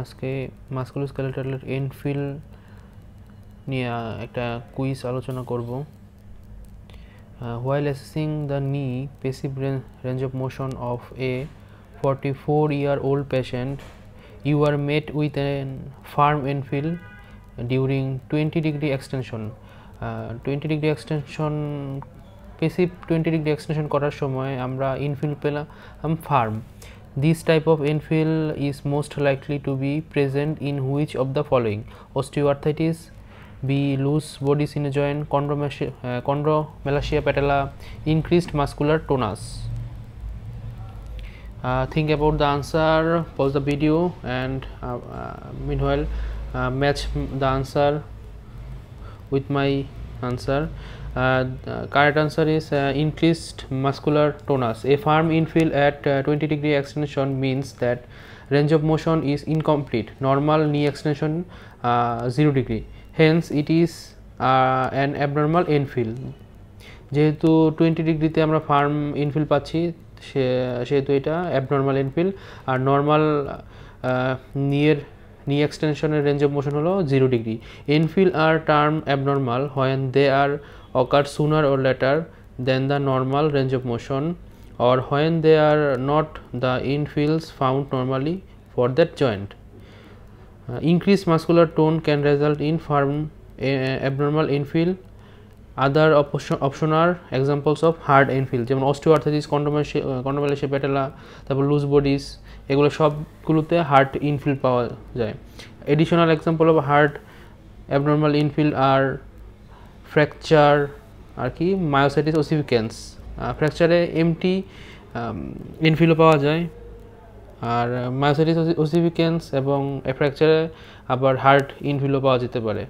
আজকে মাস্কুলোস্কেলেটালের ইনফিল নিয়ে একটা কুইজ আলোচনা করব। While assessing the knee passive range of motion of a 44-year-old patient, you are met with a firm infill during 20-degree extension. 20-degree extension passive 20-degree extension করার সময় আমরা ইনফিল পেলাম farm. This type of infill is most likely to be present in which of the following: osteoarthritis, B. loose bodies in a joint, chondromalacia patella, increased muscular tonus. Think about the answer, pause the video, and meanwhile match the answer with my answer. Correct answer is increased muscular tonus. A firm infill at 20-degree extension means that range of motion is incomplete. Normal knee extension 0 degree. Hence it is an abnormal infill. যেহেতু 20 ডিগ্রিতে আমরা farm ইনফিল পাচ্ছি সেহেতু এটা abnormal end feel. আর normal knee extensionের range of motion হলো 0 degree. End feel আর term abnormal when they are occur sooner or later than the normal range of motion, or when they are not the infills found normally for that joint. Increased muscular tone can result in firm abnormal infill. Other option are examples of hard infill, যেমন osteoarthritis, chondromalacia patella, তারপর loose bodies, এগুলো সবগুলোতে hard end feel পাওয়া যায়। Additional example of hard abnormal end feel are fracture আর কি myositis ওসিফিকেন্স। ফ্র্যাকচারে MT ইনফিলও পাওয়া যায়, আর মায়োসাইটিস ওসিফিকেন্স এবং ফ্র্যাকচারে আবার হার্ড ইনফিলও পাওয়া যেতে পারে।